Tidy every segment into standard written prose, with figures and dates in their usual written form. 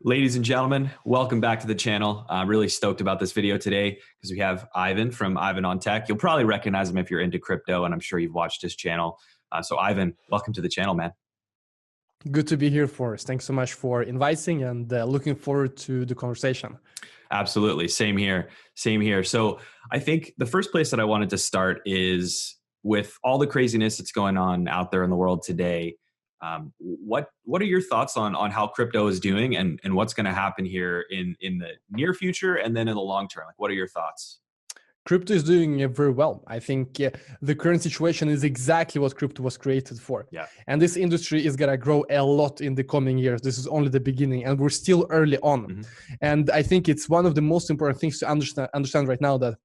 Ladies and gentlemen, welcome back to the channel. I'm really stoked about this video today because we have Ivan from Ivan on Tech. You'll probably recognize him if you're into crypto, and I'm sure you've watched his channel. So Ivan, welcome to the channel, man. Good to be here, Forrest. Thanks so much for inviting and looking forward to the conversation. Absolutely. Same here. Same here. So I think the first place that I wanted to start is with all the craziness that's going on out there in the world today. What are your thoughts on how crypto is doing and what's going to happen here in the near future and then in the long term? Like, what are your thoughts? Crypto is doing very well. I think the current situation is exactly what crypto was created for. Yeah. And this industry is going to grow a lot in the coming years. This is only the beginning and we're still early on. Mm-hmm. And I think it's one of the most important things to understand right now that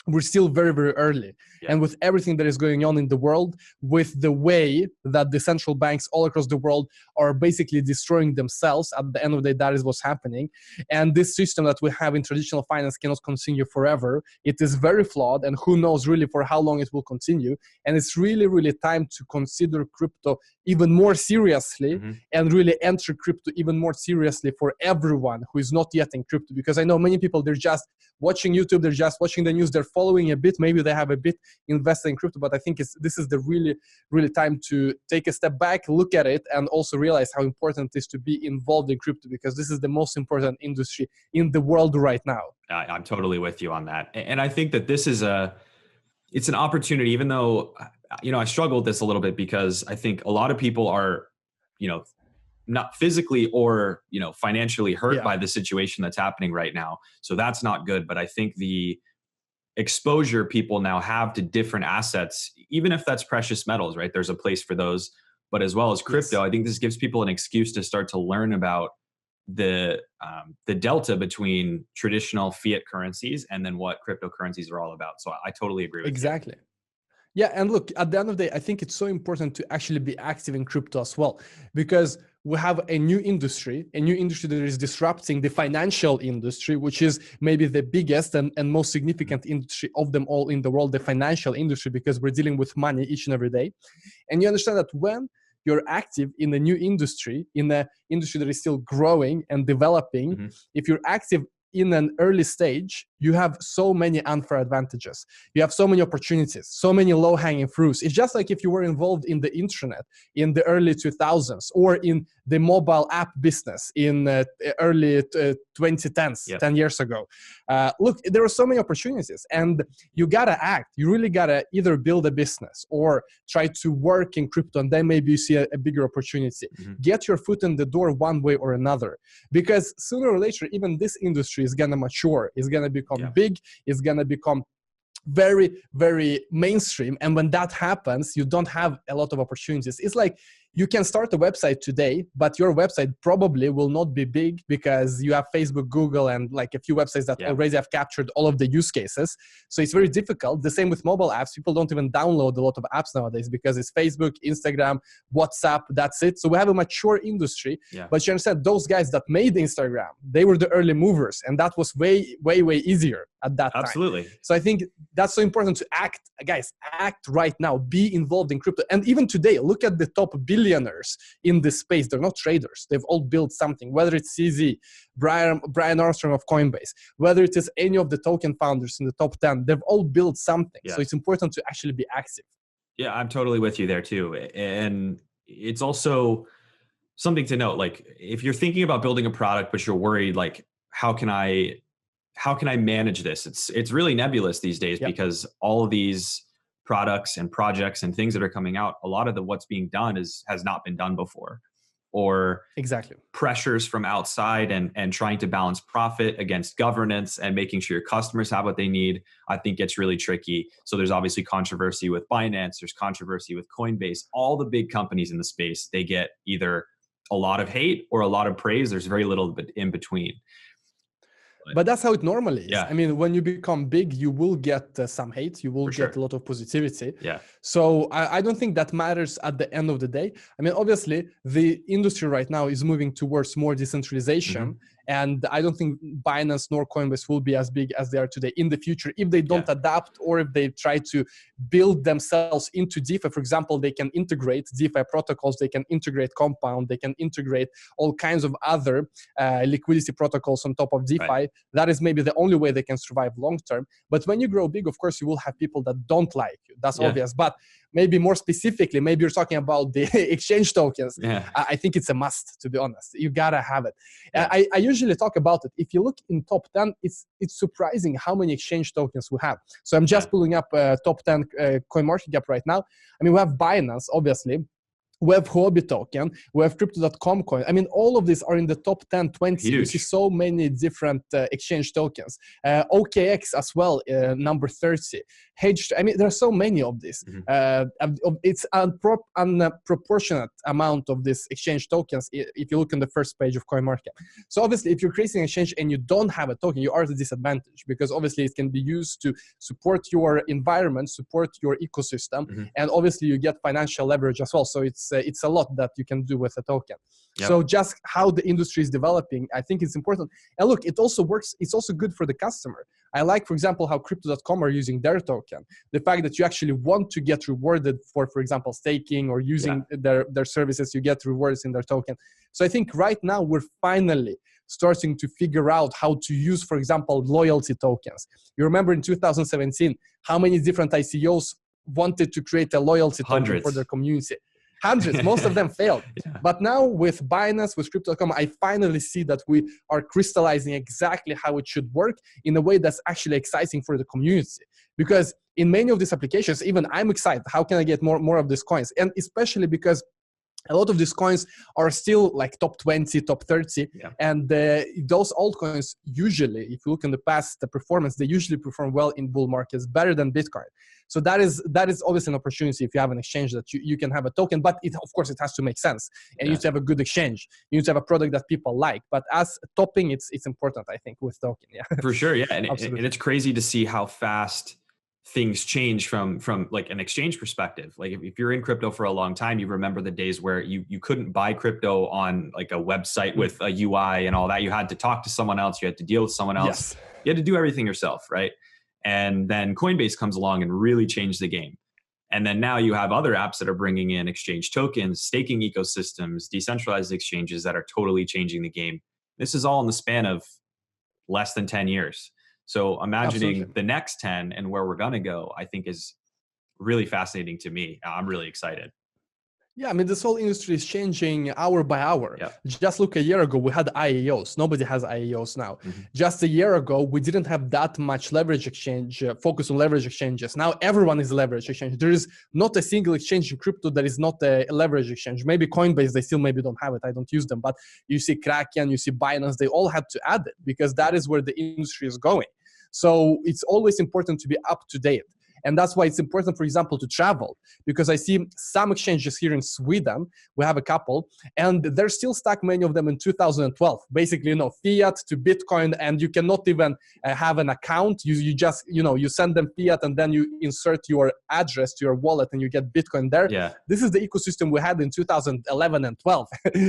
we're still very, very early. Yeah. And with everything that is going on in the world, with the way that the central banks all across the world are basically destroying themselves, at the end of the day, that is what's happening. And this system that we have in traditional finance cannot continue forever. It is very flawed, and who knows really for how long it will continue. And it's really, really time to consider crypto even more seriously and really enter crypto even more seriously for everyone who is not yet in crypto. Because I know many people, they're just watching YouTube, they're just watching the news, they're following a bit, maybe they have a bit invested in crypto, but I think this is the really time to take a step back, look at it, and also realize how important it is to be involved in crypto, because this is the most important industry in the world right now. I'm totally with you on that. And I think that this is it's an opportunity, even though, I struggle with this a little bit because I think a lot of people are, not physically or, financially hurt by the situation that's happening right now. So that's not good. But I think the exposure people now have to different assets, even if that's precious metals, right? There's a place for those, but as well as crypto, I think this gives people an excuse to start to learn about the delta between traditional fiat currencies and then what cryptocurrencies are all about. So I totally agree with you. Exactly. Yeah, and look, at the end of the day, I think it's so important to actually be active in crypto as well, because we have a new industry that is disrupting the financial industry, which is maybe the biggest and most significant industry of them all in the world, the financial industry, because we're dealing with money each and every day. And you understand that when you're active in a new industry, in an industry that is still growing and developing, if you're active in an early stage, you have so many unfair advantages. You have so many opportunities, so many low-hanging fruits. It's just like if you were involved in the internet in the early 2000s or in the mobile app business in early 2010s, 10 years ago. Look, there are so many opportunities and you gotta act. You really gotta either build a business or try to work in crypto, and then maybe you see a bigger opportunity. Get your foot in the door one way or another, because sooner or later, even this industry is gonna mature, is gonna become big, is gonna become very, very mainstream. And when that happens, you don't have a lot of opportunities. It's like you can start a website today, but your website probably will not be big because you have Facebook, Google, and like a few websites that already have captured all of the use cases. So it's very difficult. The same with mobile apps. People don't even download a lot of apps nowadays because it's Facebook, Instagram, WhatsApp, that's it. So we have a mature industry, but you understand those guys that made Instagram, they were the early movers, and that was way, way, way easier at that time. Absolutely. So I think that's so important to act, guys, act right now, be involved in crypto. And even today, look at the top billionaires in this space. They're not traders. They've all built something, whether it's CZ, Brian Armstrong of Coinbase, whether it is any of the token founders in the top 10, they've all built something. So it's important to actually be active. Yeah, I'm totally with you there too. And it's also something to note, like if you're thinking about building a product, but you're worried, like, how can I manage this? It's really nebulous these days because all of these products and projects and things that are coming out, a lot of what's being done has not been done before, or pressures from outside and trying to balance profit against governance and making sure your customers have what they need, I think gets really tricky. So there's obviously controversy with Binance, there's controversy with Coinbase, all the big companies in the space, they get either a lot of hate or a lot of praise. There's very little in between. But that's how it normally is. I mean, when you become big, you will get some hate. You will get a lot of positivity. So I don't think that matters at the end of the day. I mean, obviously, the industry right now is moving towards more decentralization. And I don't think Binance nor Coinbase will be as big as they are today in the future if they don't adapt, or if they try to build themselves into DeFi. For example, they can integrate DeFi protocols, they can integrate Compound, they can integrate all kinds of other liquidity protocols on top of DeFi. Right. That is maybe the only way they can survive long term. But when you grow big, of course, you will have people that don't like you. That's obvious. But maybe more specifically, maybe you're talking about the exchange tokens. I think it's a must, to be honest. You gotta have it. I usually talk about it. If you look in top 10, it's surprising how many exchange tokens we have. So I'm just pulling up top 10 CoinMarketCap right now. I mean, we have Binance, obviously. We have Huobi token, we have Crypto.com coin. I mean, all of these are in the top 10, 20. Huge. You see so many different exchange tokens. OKX as well, number 30. I mean, there are so many of these. It's unproportionate amount of these exchange tokens if you look on the first page of CoinMarket. So obviously, if you're creating an exchange and you don't have a token, you are at a disadvantage, because obviously it can be used to support your environment, support your ecosystem, and obviously you get financial leverage as well. So it's a lot that you can do with a token. So just how the industry is developing, I think it's important. And look, it also works. It's also good for the customer. I like, for example, how Crypto.com are using their token. The fact that you actually want to get rewarded for example, staking or using their services, you get rewards in their token. So I think right now we're finally starting to figure out how to use, for example, loyalty tokens. You remember in 2017, how many different ICOs wanted to create a loyalty token for their community? Hundreds, most of them failed. But now with Binance, with Crypto.com, I finally see that we are crystallizing exactly how it should work in a way that's actually exciting for the community. Because in many of these applications, even I'm excited, how can I get more of these coins? And especially because a lot of these coins are still like top 20, top 30. And those altcoins usually, if you look in the past, the performance, they usually perform well in bull markets, better than Bitcoin. So that is obviously an opportunity if you have an exchange that you can have a token, but of course it has to make sense. And you need to have a good exchange. You need to have a product that people like. But as topping, it's important, I think, with token. For sure, and it's crazy to see how fast things change from like an exchange perspective. Like if you're in crypto for a long time, you remember the days where you couldn't buy crypto on like a website with a UI and all that. You had to talk to someone else. You had to deal with someone else. You had to do everything yourself, right? And then Coinbase comes along and really changed the game. And then now you have other apps that are bringing in exchange tokens, staking ecosystems, decentralized exchanges that are totally changing the game. This is all in the span of less than 10 years. So imagining the next 10 and where we're going to go, I think is really fascinating to me. I'm really excited. Yeah, I mean, this whole industry is changing hour by hour. Just look, a year ago, we had IEOs. Nobody has IEOs now. Just a year ago, we didn't have that much leverage exchange, focus on leverage exchanges. Now everyone is a leverage exchange. There is not a single exchange in crypto that is not a leverage exchange. Maybe Coinbase, they still maybe don't have it. I don't use them. But you see Kraken, you see Binance, they all had to add it because that is where the industry is going. So it's always important to be up to date. And that's why it's important, for example, to travel, because I see some exchanges here in Sweden, we have a couple, and they're still stuck, many of them, in 2012. Basically, fiat to Bitcoin, and you cannot even have an account. You just, you send them fiat, and then you insert your address to your wallet, and you get Bitcoin there. This is the ecosystem we had in 2011 and 12.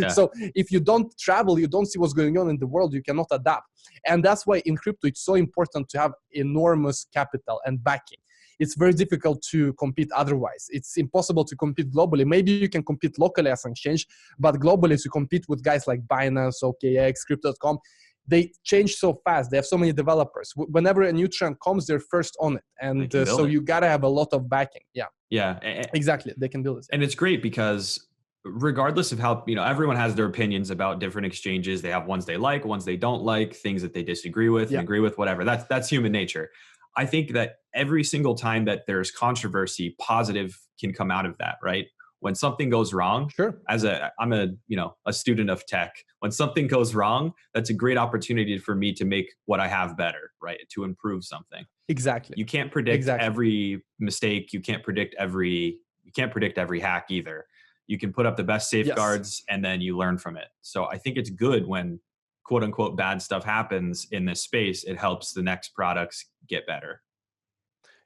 So if you don't travel, you don't see what's going on in the world, you cannot adapt. And that's why in crypto, it's so important to have enormous capital and backing. It's very difficult to compete otherwise. It's impossible to compete globally. Maybe you can compete locally as an exchange, but globally to compete with guys like Binance, OKX, Crypto.com, they change so fast. They have so many developers. Whenever a new trend comes, they're first on it. And so you got to have a lot of backing. Exactly. They can build it. And it's great because regardless of how, everyone has their opinions about different exchanges. They have ones they like, ones they don't like, things that they disagree with and agree with, whatever. That's human nature. I think that every single time that there's controversy, positive can come out of that, right? When something goes wrong, I'm a student of tech. When something goes wrong, that's a great opportunity for me to make what I have better, right? To improve something. Exactly. You can't predict every mistake. You can't predict every hack either. You can put up the best safeguards and then you learn from it. So I think it's good when quote unquote bad stuff happens in this space. It helps the next products get better.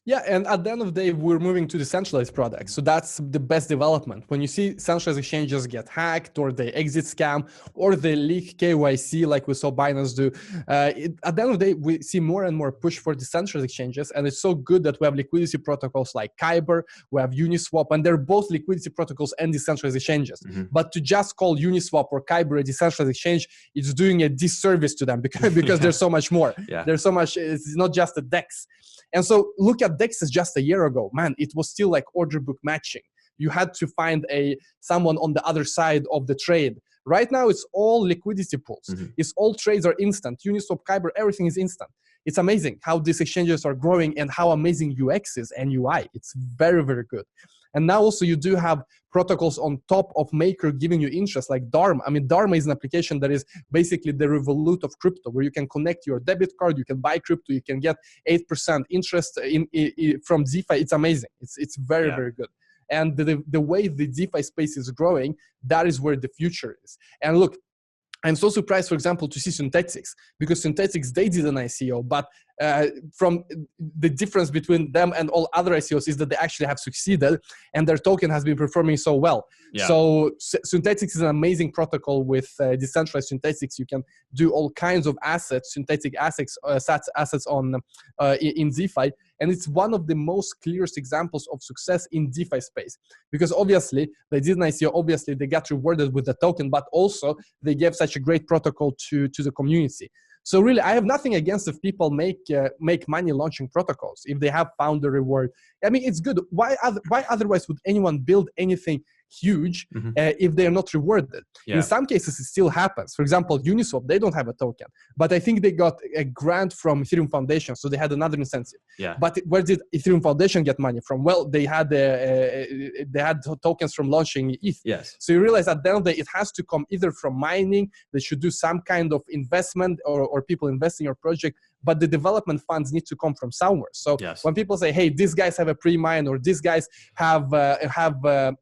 Yeah, and at the end of the day, we're moving to decentralized products. So that's the best development. When you see centralized exchanges get hacked or they exit scam or they leak KYC like we saw Binance do, at the end of the day, we see more and more push for decentralized exchanges. And it's so good that we have liquidity protocols like Kyber, we have Uniswap, and they're both liquidity protocols and decentralized exchanges. Mm-hmm. But to just call Uniswap or Kyber a decentralized exchange, it's doing a disservice to them because there's so much more. Yeah. There's so much, it's not just a DEX. And so look at DEXs just a year ago, man, it was still like order book matching. You had to find someone on the other side of the trade. Right now, it's all liquidity pools. Mm-hmm. It's all trades are instant. Uniswap, Kyber, everything is instant. It's amazing how these exchanges are growing and how amazing UX is and UI. It's very, very good. And now also you do have protocols on top of Maker giving you interest like Dharma. I mean, Dharma is an application that is basically the Revolut of crypto, where you can connect your debit card, you can buy crypto, you can get 8% interest from DeFi. It's amazing. It's very, very good. And the way the DeFi space is growing, that is where the future is. And look, I'm so surprised, for example, to see Synthetics, because Synthetics, they did an ICO, but from the difference between them and all other ICOs is that they actually have succeeded and their token has been performing so well. Yeah. So Synthetics is an amazing protocol with decentralized Synthetics. You can do all kinds of assets, synthetic assets on in DeFi. And it's one of the most clearest examples of success in DeFi space, because obviously they did an ICO, obviously they got rewarded with the token, but also they gave such a great protocol to the community. So really, I have nothing against if people make money launching protocols, if they have found the reward. I mean, it's good. Why otherwise would anyone build anything huge if they're not rewarded? Yeah. In some cases, it still happens. For example, Uniswap, they don't have a token, but I think they got a grant from Ethereum Foundation, so they had another incentive. Yeah. But where did Ethereum Foundation get money from? Well, they had tokens from launching ETH. Yes. So you realize at the end of the day, it has to come either from mining. They should do some kind of investment or people invest in your project, but the development funds need to come from somewhere. So when people say, hey, these guys have a pre-mine or these guys have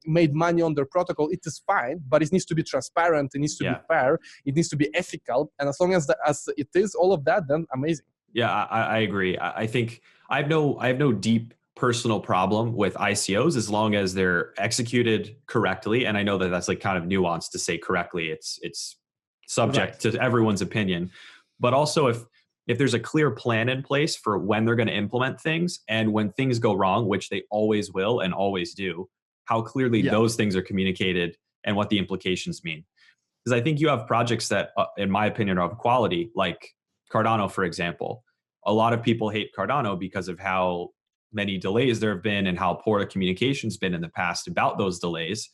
made money on their protocol, it is fine, but it needs to be transparent, it needs to be fair, it needs to be ethical. And as long as it is all of that, then amazing. Yeah, I agree. I think I have no deep personal problem with ICOs as long as they're executed correctly. And I know that that's like kind of nuanced to say correctly. It's subject to everyone's opinion. But also if there's a clear plan in place for when they're going to implement things and when things go wrong, which they always will and always do, how clearly those things are communicated and what the implications mean. Because I think you have projects that, in my opinion, are of quality, like Cardano, for example. A lot of people hate Cardano because of how many delays there have been and how poor the communication's been in the past about those delays.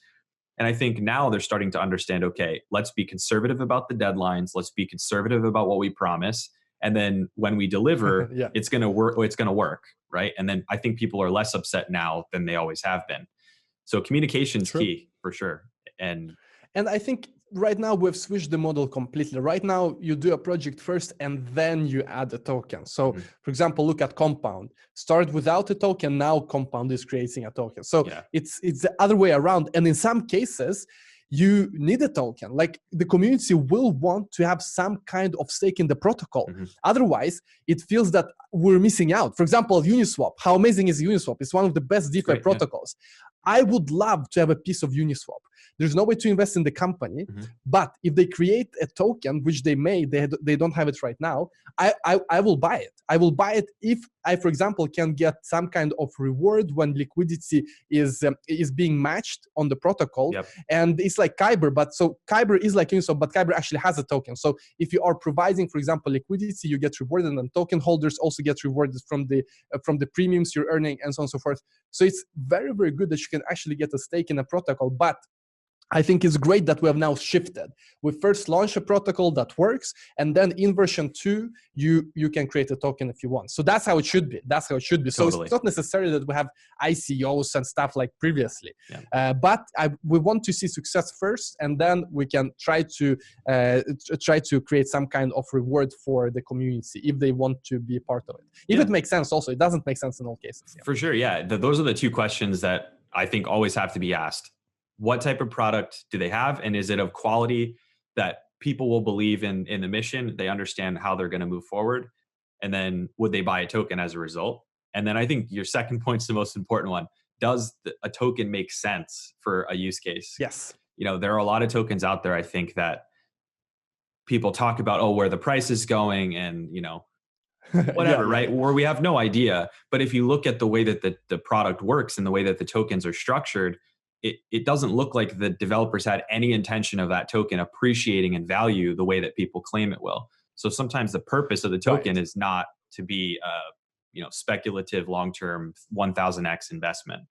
And I think now they're starting to understand, okay, let's be conservative about the deadlines. Let's be conservative about what we promise. And then when we deliver, it's going to work. It's going to work, right? And then I think people are less upset now than they always have been. So communication's key for sure. And I think right now we've switched the model completely. Right now you do a project first and then you add a token. So for example, look at Compound. Start without a token, now Compound is creating a token. So it's the other way around. And in some cases, you need a token. Like the community will want to have some kind of stake in the protocol. Otherwise, it feels that we're missing out. For example, Uniswap. How amazing is Uniswap? It's one of the best DeFi protocols. I would love to have a piece of Uniswap. There's no way to invest in the company, but if they create a token, which they made, they don't have it right now, I will buy it. I will buy it if I, for example, can get some kind of reward when liquidity is being matched on the protocol. And it's like Kyber, but so Kyber is like Uniswap, but Kyber actually has a token. So if you are providing, for example, liquidity, you get rewarded, and token holders also get rewarded from the premiums you're earning, and so on and so forth. So it's very, very good that you can actually get a stake in a protocol, but I think it's great that we have now shifted. We first launch a protocol that works, and then in version 2, you can create a token if you want. So that's how it should be. That's how it should be. So it's not necessarily that we have ICOs and stuff like previously, but we want to see success first, and then we can try to create some kind of reward for the community if they want to be part of it. If it makes sense, also it doesn't make sense in all cases. For sure, yeah. Those are the two questions that I think always have to be asked. What type of product do they have? And is it of quality that people will believe in the mission? They understand how they're going to move forward. And then would they buy a token as a result? And then I think your second point's the most important one. Does a token make sense for a use case? Yes. There are a lot of tokens out there, I think, that people talk about, oh, where the price is going and, Yeah, whatever, yeah, right? yeah. Where we have no idea. But if you look at the way that the product works and the way that the tokens are structured, it doesn't look like the developers had any intention of that token appreciating in value the way that people claim it will. So sometimes the purpose of the token Right. is not to be a speculative long-term 1000x investment.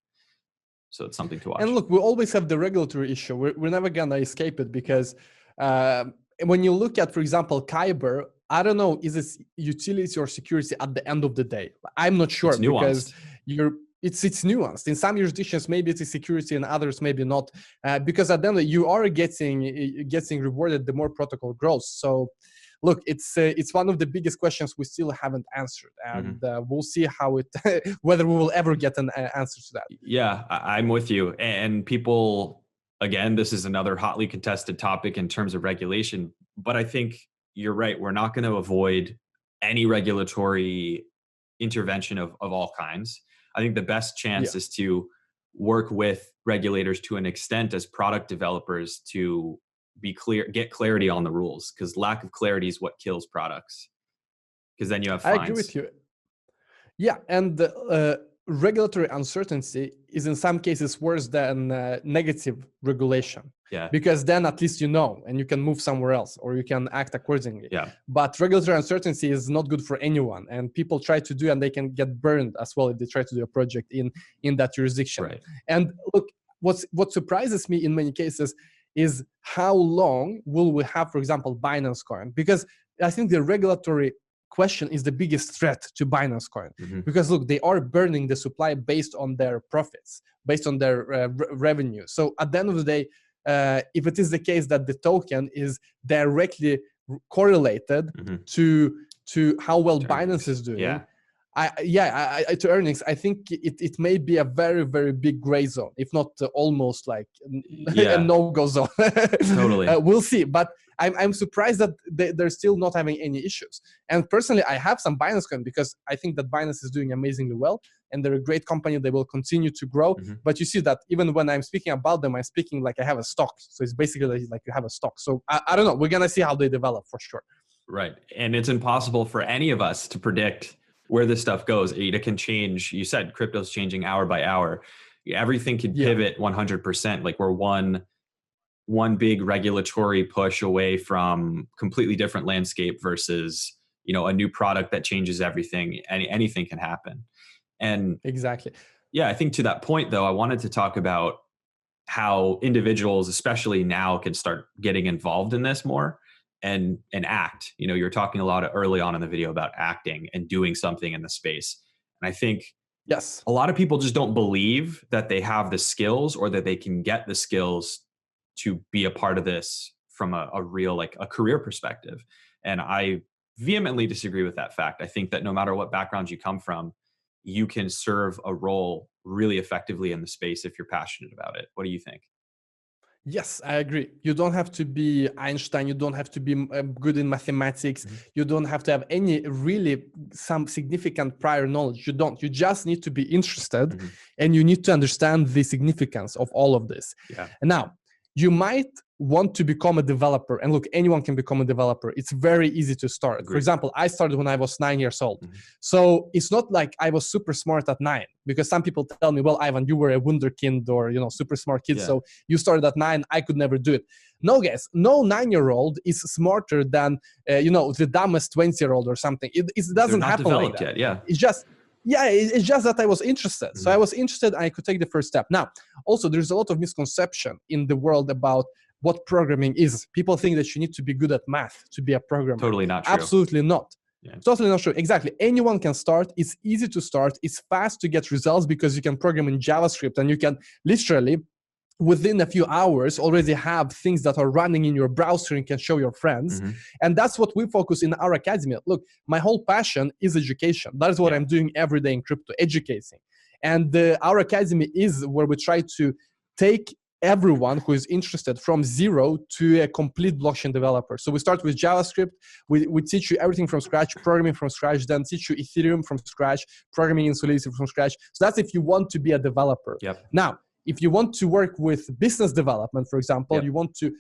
So it's something to And watch. look, we always have the regulatory issue. We're never gonna escape it because when you look at, for example, Kyber, I don't know, is it utility or security at the end of the day? I'm not sure It's because nuanced. it's nuanced. In some jurisdictions, maybe it's security, and others maybe not. Because at the end, you are getting rewarded the more protocol grows. So, look, it's one of the biggest questions we still haven't answered, and we'll see how it whether we will ever get an answer to that. Yeah, I'm with you. And people, again, this is another hotly contested topic in terms of regulation. But I think you're right. We're not going to avoid any regulatory intervention of all kinds. I think the best Yeah. chance is to work with regulators to an extent as product developers to get clarity on the rules, because lack of clarity is what kills products. Because then you have I agree with fines. you. Yeah, and regulatory uncertainty is in some cases worse than negative regulation, Yeah. because then at least you know and you can move somewhere else or you can act accordingly. Yeah. But regulatory uncertainty is not good for anyone, and people try to do and they can get burned as well if they try to do a project in that jurisdiction. Right. And look, what surprises me in many cases is how long will we have, for example, Binance Coin, because I think the regulatory question is the biggest threat to Binance Coin. Because look, they are burning the supply based on their profits, based on their revenue. So at the end of the day, if it is the case that the token is directly correlated to how well Binance is doing, to earnings, I think it may be a very, very big gray zone, if not almost like a no-go zone. Totally. We'll see. But I'm surprised that they're still not having any issues. And personally, I have some Binance Coin because I think that Binance is doing amazingly well and they're a great company. They will continue to grow. But you see that even when I'm speaking about them, I'm speaking like I have a stock. So it's basically like you have a stock. So I don't know. We're going to see how they develop for sure. Right. And it's impossible for any of us to predict where this stuff goes. It can change. You said crypto's changing hour by hour. Everything can pivot 100%. Like we're one big regulatory push away from completely different landscape versus, a new product that changes everything. Anything can happen. And exactly. Yeah, I think to that point though, I wanted to talk about how individuals, especially now, can start getting involved in this more and act. You're talking a lot early on in the video about acting and doing something in the space. And I think yes, a lot of people just don't believe that they have the skills or that they can get the skills to be a part of this from a real, like a career perspective. And I vehemently disagree with that fact. I think that no matter what background you come from, you can serve a role really effectively in the space if you're passionate about it. What do you think? Yes, I agree. You don't have to be Einstein. You don't have to be good in mathematics. You don't have to have some significant prior knowledge. You don't. You just need to be interested and you need to understand the significance of all of this. Yeah. And now, you might want to become a developer. And look, anyone can become a developer. It's very easy to start. Agreed. For example, I started when I was 9 years old. So it's not like I was super smart at 9, because some people tell me, well, Ivan, you were a wunderkind or, super smart kid. So you started at 9, I could never do it. No, guys, no 9-year-old is smarter than, the dumbest 20-year-old or something. It doesn't happen like that. Yet, It's just that I was interested. So I was interested and I could take the first step. Now, also, there's a lot of misconception in the world about what programming is. People think that you need to be good at math to be a programmer. Totally not true. Absolutely not. Yeah. Totally not true. Exactly. Anyone can start. It's easy to start. It's fast to get results because you can program in JavaScript and you can literally within a few hours already have things that are running in your browser and can show your friends. And that's what we focus in our academy. Look, my whole passion is education. That is what I'm doing every day in crypto, educating. And our academy is where we try to take everyone who is interested from zero to a complete blockchain developer. So we start with JavaScript. We teach you everything from scratch, programming from scratch, then teach you Ethereum from scratch, programming in Solidity from scratch. So that's if you want to be a developer. Yep. Now, if you want to work with business development, for example, Yep. you want to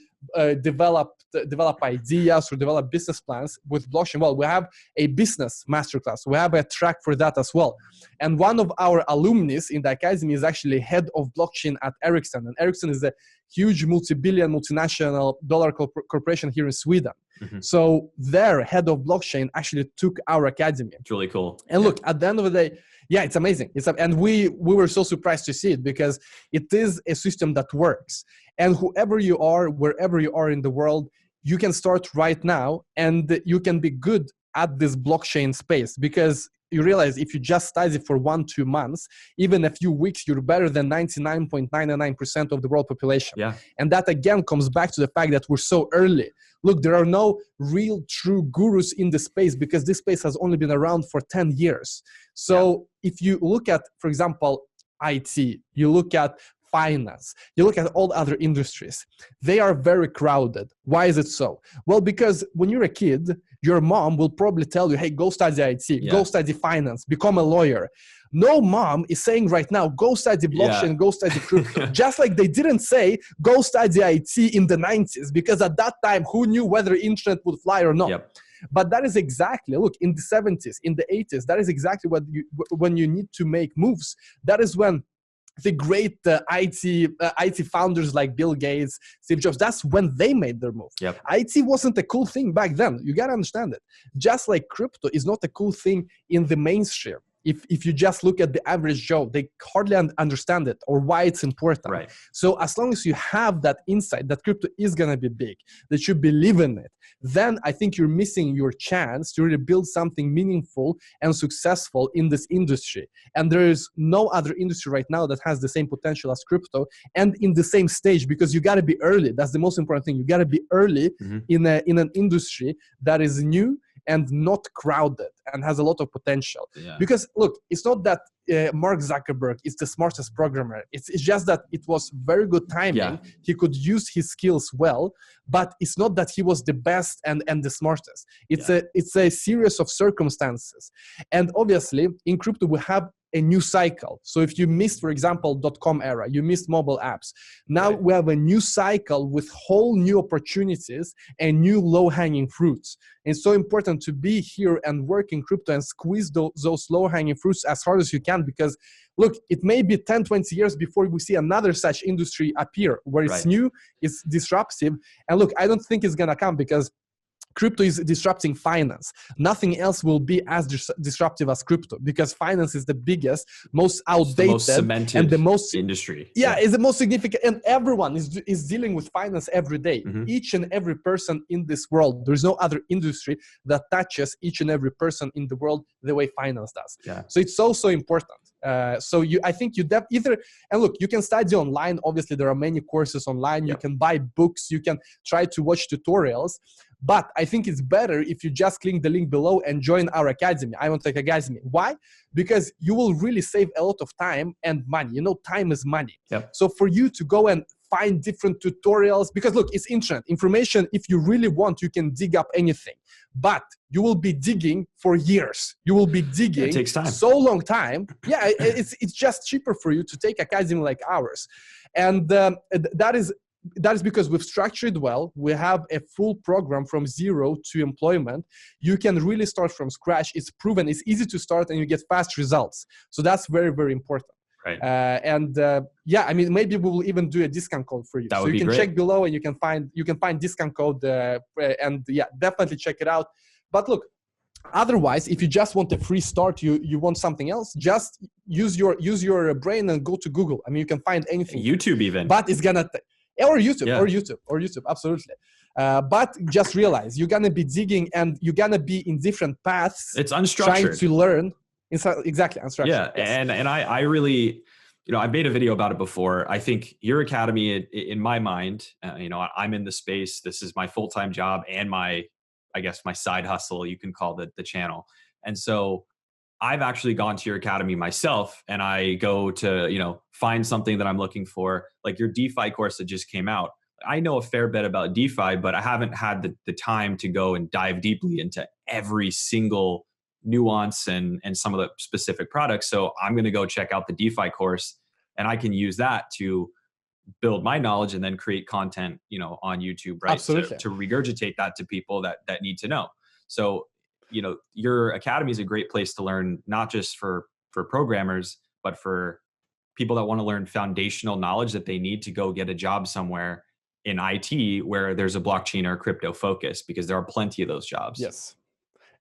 develop ideas or develop business plans with blockchain. Well, we have a business masterclass. We have a track for that as well. And one of our alumnis in the academy is actually head of blockchain at Ericsson. And Ericsson is a huge multi-billion multinational dollar corporation here in Sweden. Mm-hmm. So their head of blockchain actually took our academy. It's really cool. And look, at the end of the day, yeah, it's amazing. And we were so surprised to see it because it is a system that works. And whoever you are, wherever you are in the world, you can start right now and you can be good at this blockchain space because you realize if you just study for 1-2 months, even a few weeks, you're better than 99.99% of the world population. Yeah. And that again comes back to the fact that we're so early. Look, there are no real true gurus in the space because this space has only been around for 10 years. So if you look at, for example, IT, you look at finance, you look at all other industries, they are very crowded. Why is it so? Well, because when you're a kid, your mom will probably tell you, hey, go study IT, go study finance, become a lawyer. No mom is saying right now, go study blockchain, go study crypto. Just like they didn't say, go study IT in the 90s, because at that time, who knew whether internet would fly or not? Yep. But that is exactly, look, in the 70s, in the 80s, that is exactly when you need to make moves. That is when the great IT founders like Bill Gates, Steve Jobs, that's when they made their move. Yep. IT wasn't a cool thing back then. You got to understand it. Just like crypto is not a cool thing in the mainstream. If you just look at the average Joe, they hardly understand it or why it's important. Right. So as long as you have that insight that crypto is going to be big, that you believe in it, then I think you're missing your chance to really build something meaningful and successful in this industry. And there is no other industry right now that has the same potential as crypto and in the same stage, because you got to be early. That's the most important thing. You got to be early in an industry that is new and not crowded and has a lot of potential. Yeah. Because look, it's not that Mark Zuckerberg is the smartest programmer. It's just that it was very good timing. Yeah. He could use his skills well, but it's not that he was the best and the smartest. It's a series of circumstances. And obviously in crypto, we have a new cycle. So if you missed, for example, .com era, you missed mobile apps. Now we have a new cycle with whole new opportunities and new low-hanging fruits. And it's so important to be here and work in crypto and squeeze those low-hanging fruits as hard as you can, because look, it may be 10, 20 years before we see another such industry appear where it's new, it's disruptive. And look, I don't think it's going to come because crypto is disrupting finance. Nothing else will be as disruptive as crypto, because finance is the biggest, most outdated, the most cemented and the most industry. Yeah, it's the most significant, and everyone is dealing with finance every day. Each and every person in this world. There's no other industry that touches each and every person in the world the way finance does. Yeah. So it's so important. I think you either, and look, you can study online. Obviously, there are many courses online. You can buy books. You can try to watch tutorials. But I think it's better if you just click the link below and join our academy, IonTech Academy. Why? Because you will really save a lot of time and money. You know, time is money. Yep. So for you to go and find different tutorials, because look, it's internet information. If you really want, you can dig up anything, but you will be digging for years. You will be digging. It takes time. So long time. Yeah, it's just cheaper for you to take academy like ours. And that is because we've structured well. We have a full program from zero to employment. You can really start from scratch. It's proven. It's easy to start and you get fast results. So that's very, very important. Right. I mean, maybe we will even do a discount code for you. That so would you be can great. check below and you can find discount code and definitely check it out. But look, otherwise, if you just want a free start, you want something else, just use your brain and go to Google. I mean, you can find anything. YouTube even. But it's gonna or YouTube, absolutely. But just realize you're gonna be digging and you're gonna be in different paths. It's unstructured. Trying to learn. Exactly, unstructured. Yeah, yes. and I really, I made a video about it before. I think your academy, in my mind, I'm in the space. This is my full-time job and my side hustle. You can call the channel. And so I've actually gone to your academy myself, and I go to, find something that I'm looking for, like your DeFi course that just came out. I know a fair bit about DeFi, but I haven't had the time to go and dive deeply into every single nuance and some of the specific products. So I'm going to go check out the DeFi course, and I can use that to build my knowledge and then create content, on YouTube, right? Absolutely. To regurgitate that to people that need to know. So, your academy is a great place to learn, not just for programmers, but for people that want to learn foundational knowledge that they need to go get a job somewhere in IT where there's a blockchain or crypto focus, because there are plenty of those jobs. Yes.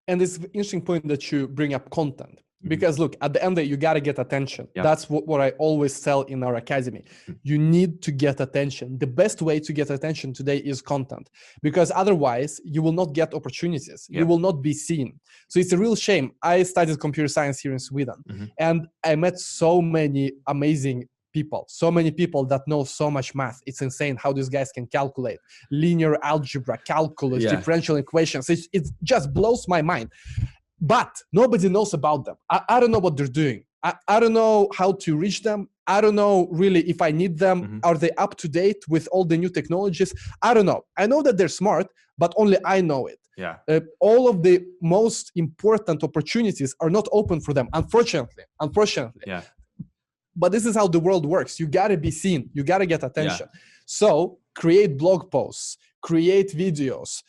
And it's an interesting point that you bring up content. Because look, at the end of the day, you got to get attention. Yep. That's what I always tell in our academy. You need to get attention. The best way to get attention today is content, because otherwise you will not get opportunities. Yep. You will not be seen. So it's a real shame. I studied computer science here in Sweden, and I met so many amazing people, so many people that know so much math. It's insane how these guys can calculate linear algebra, calculus, differential equations. It just blows my mind. But nobody knows about them. I don't know what they're doing. I don't know how to reach them. I don't know really if I need them. Are they up to date with all the new technologies? I don't know. I know that they're smart, but only I know it. Yeah. All of the most important opportunities are not open for them, unfortunately. Yeah. But this is how the world works. You got to be seen. You got to get attention. Yeah. So create blog posts, create videos,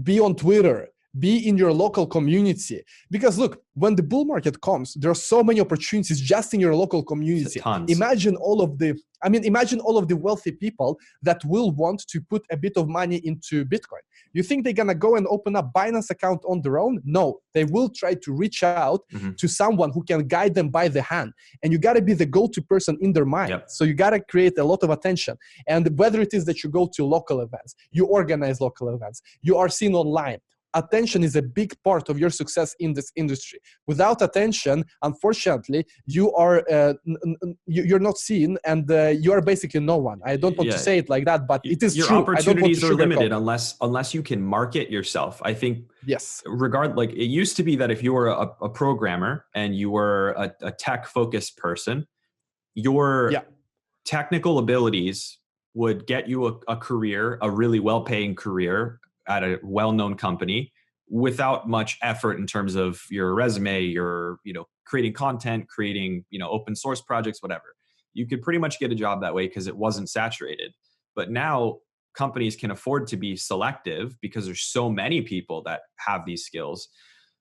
be on Twitter, be in your local community. Because look, when the bull market comes, there are so many opportunities just in your local community. Tons. Imagine all of the wealthy people that will want to put a bit of money into Bitcoin. You think they're going to go and open up Binance account on their own? No, they will try to reach out to someone who can guide them by the hand. And you got to be the go-to person in their mind. Yep. So you got to create a lot of attention. And whether it is that you go to local events, you organize local events, you are seen online, attention is a big part of your success in this industry. Without attention, unfortunately, you're not seen, and you are basically no one. I don't want to say it like that, but it is your true. Opportunities are limited unless you can market yourself. I think yes. Like it used to be that if you were a programmer and you were a tech focused person, your technical abilities would get you a career, a really well paying career at a well-known company without much effort in terms of your resume, your, creating content, creating, open source projects, whatever. You could pretty much get a job that way because it wasn't saturated. But now companies can afford to be selective because there's so many people that have these skills.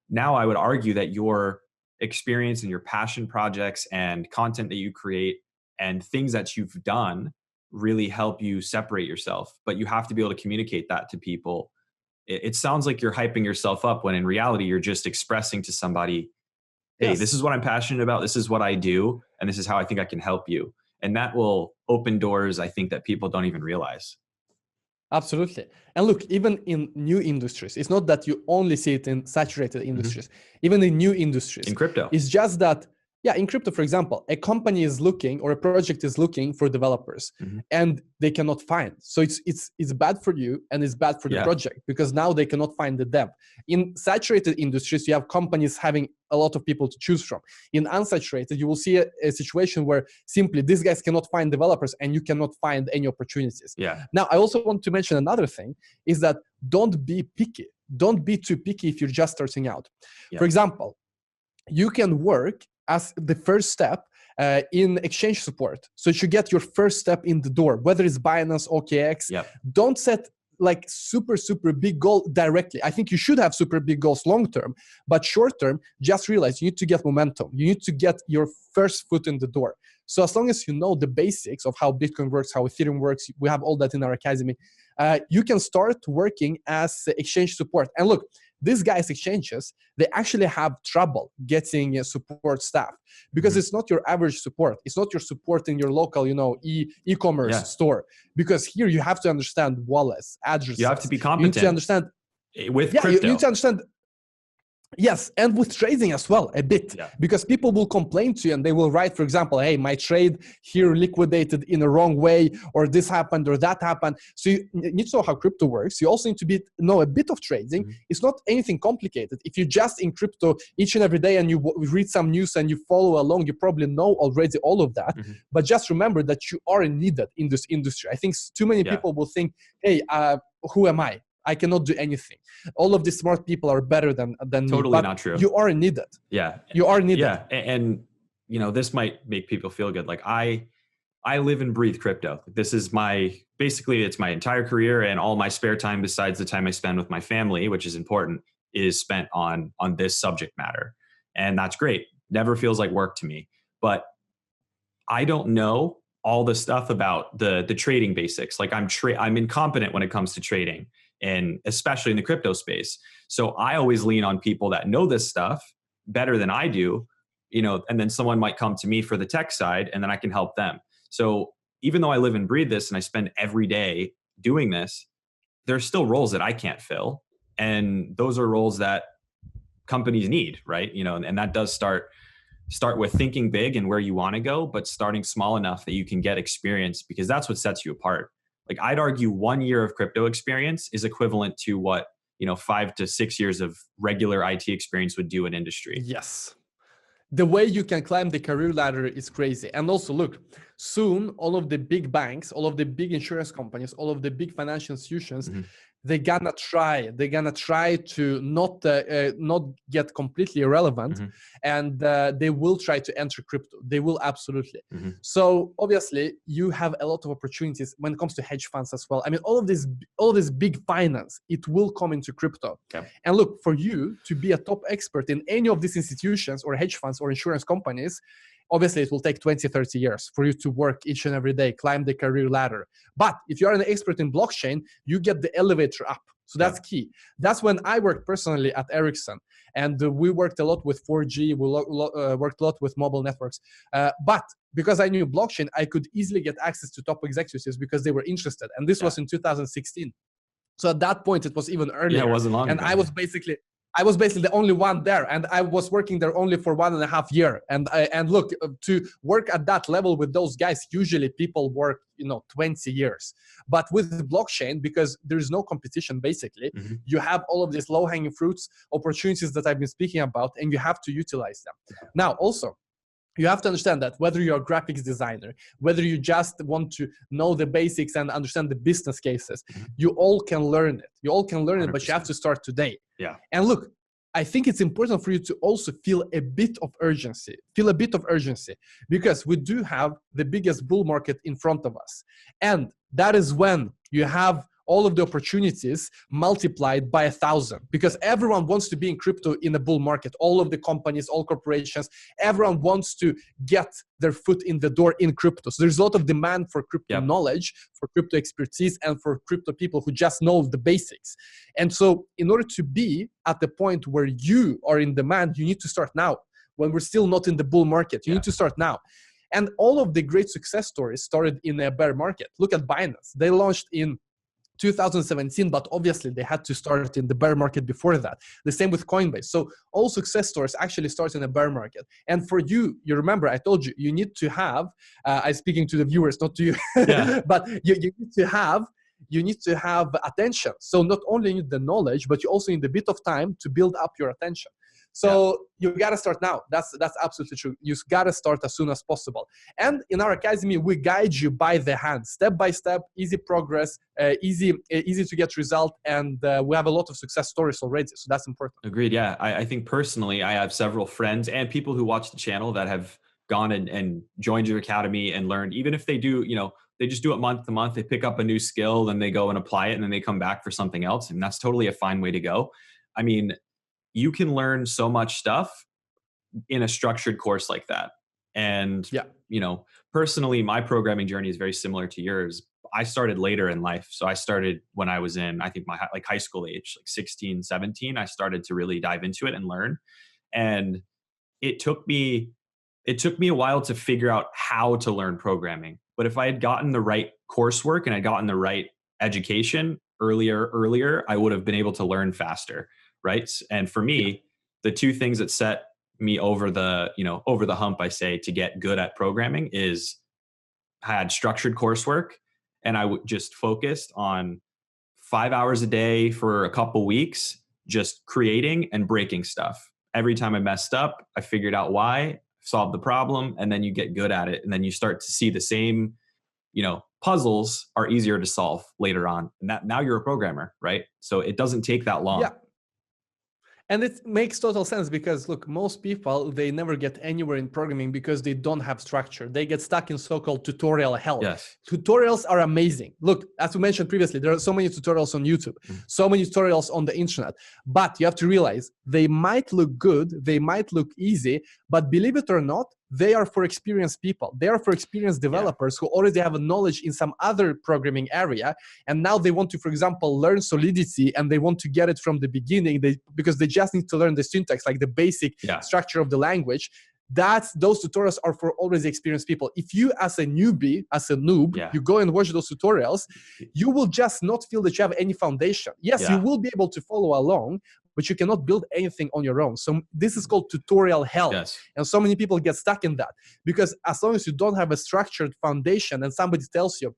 Now I would argue that your experience and your passion projects and content that you create and things that you've done really help you separate yourself. But you have to be able to communicate that to people. It sounds like you're hyping yourself up when in reality, you're just expressing to somebody, hey, this is what I'm passionate about. This is what I do. And this is how I think I can help you. And that will open doors, I think, that people don't even realize. Absolutely. And look, even in new industries, it's not that you only see it in saturated industries, even in new industries. In crypto. It's just that, in crypto, for example, a company is looking or a project is looking for developers and they cannot find. So it's bad for you and it's bad for the project because now they cannot find the dev. In saturated industries, you have companies having a lot of people to choose from. In unsaturated, you will see a situation where simply these guys cannot find developers and you cannot find any opportunities. Yeah. Now, I also want to mention another thing is that don't be picky. Don't be too picky if you're just starting out. For example, you can work as the first step in exchange support. So you should get your first step in the door, whether it's Binance, OKX. Don't set like super big goal directly. I think you should have super big goals long term, but short term, just realize you need to get momentum. You need to get your first foot in the door. So as long as you know the basics of how Bitcoin works, how Ethereum works, we have all that in our academy, you can start working as exchange support. And look, these guys exchanges, they actually have trouble getting support staff because it's not your average support. It's not your support in your local, e-commerce store. Because here you have to understand wallets, addresses. You have to be competent. You need to understand with crypto. You need to understand. Yes, and with trading as well, a bit, Yeah. because people will complain to you and they will write, for example, hey, my trade here liquidated in a wrong way, or this happened or that happened. So you need to know how crypto works. You also need to know a bit of trading. Mm-hmm. It's not anything complicated. If you just in crypto each and every day and you read some news and you follow along, you probably know already all of that. Mm-hmm. But just remember that you are needed in this industry. I think too many Yeah. people will think, hey, who am I? I cannot do anything. All of these smart people are better than me, Totally but not true. you are needed. Yeah. You are needed. Yeah. And you know, this might make people feel good. Like I live and breathe crypto. This is basically it's my entire career, and all my spare time besides the time I spend with my family, which is important, is spent on this subject matter. And that's great. Never feels like work to me. But I don't know all the stuff about the trading basics. Like I'm incompetent when it comes to trading, and especially in the crypto space. So I always lean on people that know this stuff better than I do, you know, and then someone might come to me for the tech side and then I can help them. So even though I live and breathe this and I spend every day doing this, there's still roles that I can't fill. And those are roles that companies need, right? You know, and that does start with thinking big and where you want to go, but starting small enough that you can get experience, because that's what sets you apart. Like I'd argue 1 year of crypto experience is equivalent to what, you know, 5 to 6 years of regular IT experience would do in industry. Yes. The way you can climb the career ladder is crazy. And also, look, soon all of the big banks, all of the big insurance companies, all of the big financial institutions, Mm-hmm. they're gonna try to not get completely irrelevant, Mm-hmm. and they will try to enter crypto. They will absolutely. Mm-hmm. So obviously you have a lot of opportunities when it comes to hedge funds as well. I mean, all of this big finance, it will come into crypto. Okay. And look, for you to be a top expert in any of these institutions or hedge funds or insurance companies, obviously it will take 20, 30 years for you to work each and every day, climb the career ladder. But if you are an expert in blockchain, you get the elevator up. So that's key. That's when I worked personally at Ericsson, and we worked a lot with 4G. We worked a lot with mobile networks. But because I knew blockchain, I could easily get access to top executives because they were interested. And this was in 2016. So at that point, it was even earlier. Yeah, it wasn't long and ago. I was basically the only one there, and I was working there only for 1.5 years. And look, to work at that level with those guys, usually people work 20 years. But with blockchain, because there's no competition, basically, Mm-hmm. you have all of these low-hanging fruits, opportunities that I've been speaking about, and you have to utilize them. Now, also, you have to understand that whether you're a graphics designer, whether you just want to know the basics and understand the business cases, Mm-hmm. you all can learn it. You all can learn 100%. It, but you have to start today. Yeah. And look, I think it's important for you to also feel a bit of urgency. Because we do have the biggest bull market in front of us. And that is when you have all of the opportunities multiplied by 1,000, because everyone wants to be in crypto in a bull market. All of the companies, all corporations, everyone wants to get their foot in the door in crypto. So there's a lot of demand for crypto knowledge, for crypto expertise, and for crypto people who just know the basics. And so in order to be at the point where you are in demand, you need to start now. When we're still not in the bull market, you need to start now. And all of the great success stories started in a bear market. Look at Binance. They launched in 2017, but obviously they had to start in the bear market before that. The same with Coinbase. So all success stories actually start in a bear market. And for you remember, I told you, you need to have, I'm speaking to the viewers, not to you, but you need to have attention. So not only need the knowledge, but you also need a bit of time to build up your attention. So you got to start now. That's absolutely true. You got to start as soon as possible. And in our academy, we guide you by the hand, step by step, easy progress, easy to get result. And we have a lot of success stories already. So that's important. Agreed. Yeah. I think personally, I have several friends and people who watch the channel that have gone and joined your academy and learned, even if they do, they just do it month to month, they pick up a new skill, then they go and apply it, and then they come back for something else. And that's totally a fine way to go. I mean, you can learn so much stuff in a structured course like that. And, personally, my programming journey is very similar to yours. I started later in life. So I started when I was in, I think my high school age, like 16, 17, I started to really dive into it and learn. And it took me a while to figure out how to learn programming. But if I had gotten the right coursework and I'd gotten the right education earlier, I would have been able to learn faster. Right. And for me, the two things that set me over the, over the hump, I say, to get good at programming is I had structured coursework, and just focused on 5 hours a day for a couple weeks, just creating and breaking stuff. Every time I messed up, I figured out why, solved the problem, and then you get good at it. And then you start to see the same, puzzles are easier to solve later on. And that now you're a programmer, right? So it doesn't take that long. Yeah. And it makes total sense because look, most people, they never get anywhere in programming because they don't have structure. They get stuck in so-called tutorial hell. Yes. Tutorials are amazing. Look, as we mentioned previously, there are so many tutorials on YouTube, so many tutorials on the internet, but you have to realize they might look good, they might look easy, but believe it or not, they are for experienced people. They are for experienced developers who already have a knowledge in some other programming area. And now they want to, for example, learn Solidity, and they want to get it from the beginning because they just need to learn the syntax, like the basic structure of the language. Those tutorials are for already experienced people. If you as a newbie, as a noob, you go and watch those tutorials, you will just not feel that you have any foundation. Yes, you will be able to follow along, but you cannot build anything on your own. So this is called tutorial hell. Yes. And so many people get stuck in that because as long as you don't have a structured foundation and somebody tells you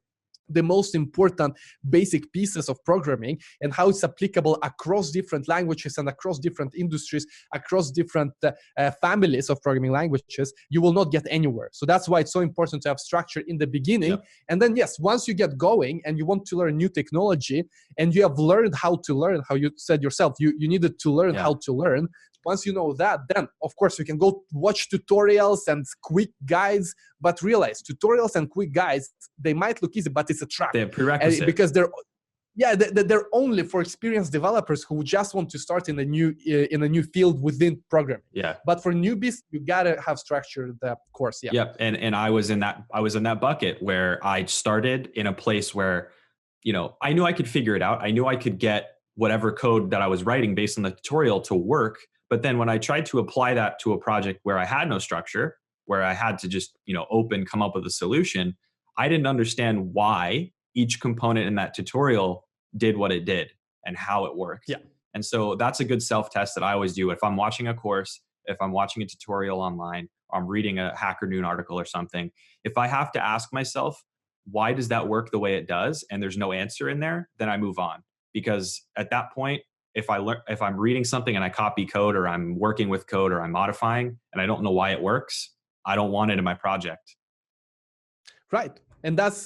the most important basic pieces of programming and how it's applicable across different languages and across different industries, across different families of programming languages, you will not get anywhere. So that's why it's so important to have structure in the beginning. And then, yes, once you get going and you want to learn new technology and you have learned how to learn, how you said yourself, you needed to learn how to learn. Once you know that, then of course you can go watch tutorials and quick guides, but realize tutorials and quick guides, they might look easy, but it's a trap. They're prerequisite. Because they're only for experienced developers who just want to start in a new field within programming. But for newbies, you gotta have structured the course. And I was in that bucket where I started in a place where, I knew I could figure it out. I knew I could get whatever code that I was writing based on the tutorial to work. But then when I tried to apply that to a project where I had no structure, where I had to just, come up with a solution, I didn't understand why each component in that tutorial did what it did and how it worked. And so that's a good self-test that I always do. If I'm watching a course, if I'm watching a tutorial online, or I'm reading a Hacker Noon article or something, if I have to ask myself, why does that work the way it does? And there's no answer in there, then I move on. Because at that point, if I'm reading something and I copy code, or I'm working with code, or I'm modifying and I don't know why it works, I don't want it in my project. Right. And that's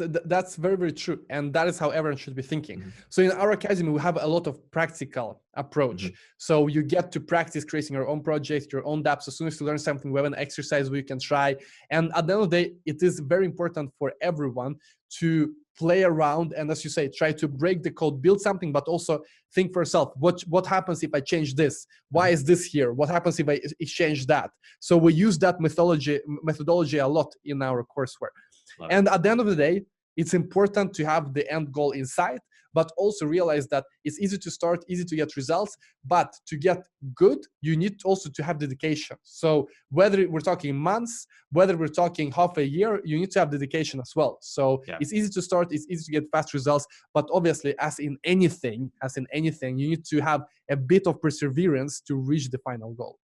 very, very true. And that is how everyone should be thinking. So in our academy, we have a lot of practical approach. So you get to practice creating your own project, your own dApps. As soon as you learn something, we have an exercise where you can try. And at the end of the day, it is very important for everyone to play around and, as you say, try to break the code, build something, but also think for yourself, what happens if I change this? Why is this here? What happens if I exchange that? So we use that methodology a lot in our coursework. And at the end of the day, it's important to have the end goal in sight, but also realize that it's easy to start, easy to get results, but to get good, you need also to have dedication. So whether we're talking months, whether we're talking half a year, you need to have dedication as well. So it's easy to start, it's easy to get fast results, but obviously, as in anything, you need to have a bit of perseverance to reach the final goal.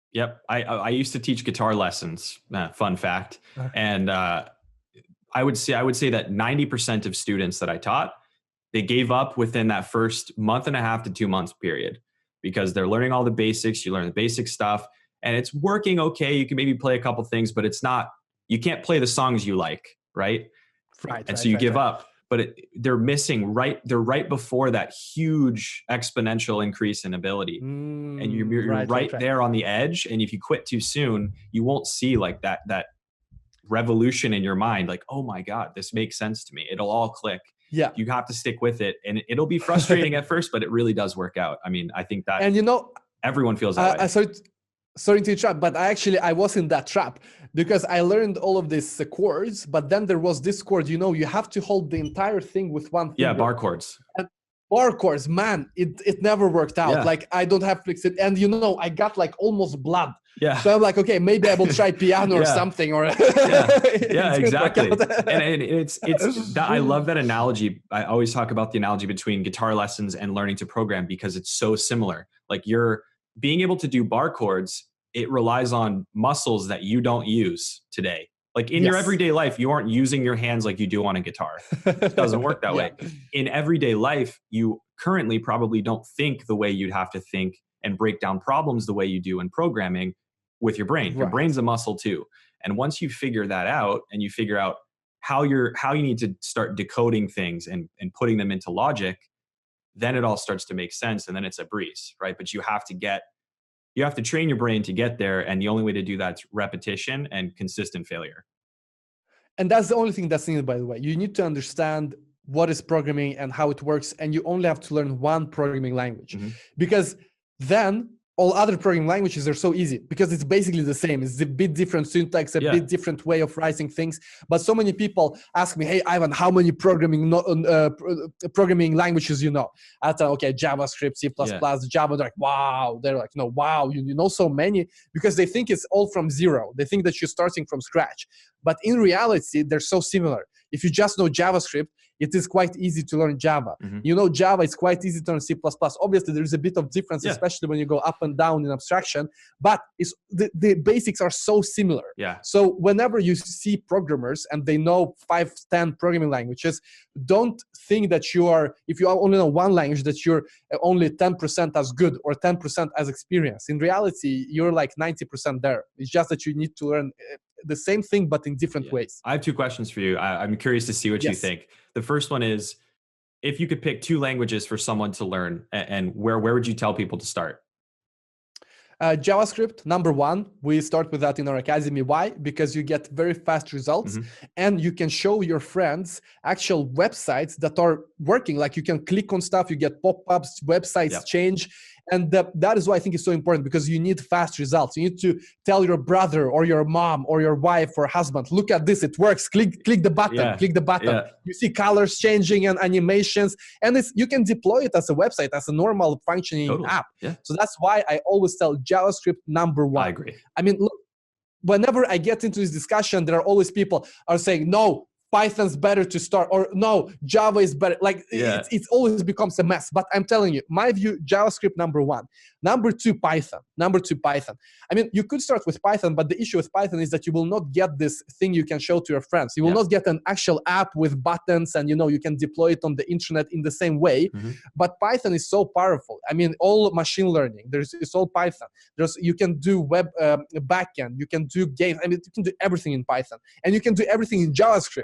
I used to teach guitar lessons, fun fact. And I would say that 90% of students that I taught, they gave up within that first month and a half to 2 months period, because they're learning all the basics. You learn the basic stuff and it's working okay. You can maybe play a couple things, but you can't play the songs you like, right? So you give up, but they're missing they're right before that huge exponential increase in ability. And you're right there on the edge. And if you quit too soon, you won't see like that revolution in your mind, like, oh my God, this makes sense to me. It'll all click. You have to stick with it, and it'll be frustrating at first, but it really does work out. I mean, I think that, and everyone feels that way. Sorry to interrupt, but I was in that trap because I learned all of these chords, but then there was this chord, you have to hold the entire thing with one finger. Bar chords. Bar chords, man, it never worked out. Like, I don't have flexibility, and I got like almost blood. So I'm like, okay, maybe I will try piano or something, or exactly. And it's I love that analogy. I always talk about the analogy between guitar lessons and learning to program, because it's so similar. Like, being able to do barcodes, it relies on muscles that you don't use today. Like in your Yes. everyday life, you aren't using your hands like you do on a guitar. It doesn't work that Yeah. way. In everyday life, you currently probably don't think the way you'd have to think and break down problems the way you do in programming with your brain. Your Right. brain's a muscle too. And once you figure that out and you figure out how you need to start decoding things and putting them into logic, then it all starts to make sense and then it's a breeze, right? But you have to train your brain to get there, and the only way to do that is repetition and consistent failure. And that's the only thing that's needed, by the way. You need to understand what is programming and how it works, and you only have to learn one programming language. Mm-hmm. Because then all other programming languages are so easy because it's basically the same. It's a bit different syntax, a bit different way of writing things. But so many people ask me, hey, Ivan, how many programming languages you know? I tell, okay, JavaScript, C++, Java. They're like, wow. They're like, no, wow, you know so many, because they think it's all from zero. They think that you're starting from scratch. But in reality, they're so similar. If you just know JavaScript, it is quite easy to learn Java. Mm-hmm. You know Java, it's quite easy to learn C++. Obviously, there is a bit of difference, especially when you go up and down in abstraction, but the basics are so similar. Yeah. So whenever you see programmers and they know 5, 10 programming languages, don't think that if you only know one language, that you're only 10% as good or 10% as experienced. In reality, you're like 90% there. It's just that you need to learn the same thing, but in different ways. I have 2 questions for you. I'm curious to see what you think. The first one is, if you could pick 2 languages for someone to learn, and where would you tell people to start? JavaScript, number one. We start with that in our academy. Why? Because you get very fast results, and you can show your friends actual websites that are working. Like you can click on stuff, you get pop-ups, websites change. And that is why I think it's so important, because you need fast results. You need to tell your brother or your mom or your wife or husband, look at this, it works. Click the button, click the button. Yeah. You see colors changing and animations, and you can deploy it as a website, as a normal functioning app. Yeah. So that's why I always tell JavaScript number one. I agree. I mean, look, whenever I get into this discussion, there are always people are saying, no, Python's better to start, or no, Java is better. Like it always becomes a mess. But I'm telling you, my view, JavaScript number one. Number two, Python. I mean, you could start with Python, but the issue with Python is that you will not get this thing you can show to your friends. You will not get an actual app with buttons and you can deploy it on the internet in the same way. But Python is so powerful. I mean, all machine learning, it's all Python. You can do web backend, you can do games. I mean, you can do everything in Python, and you can do everything in JavaScript.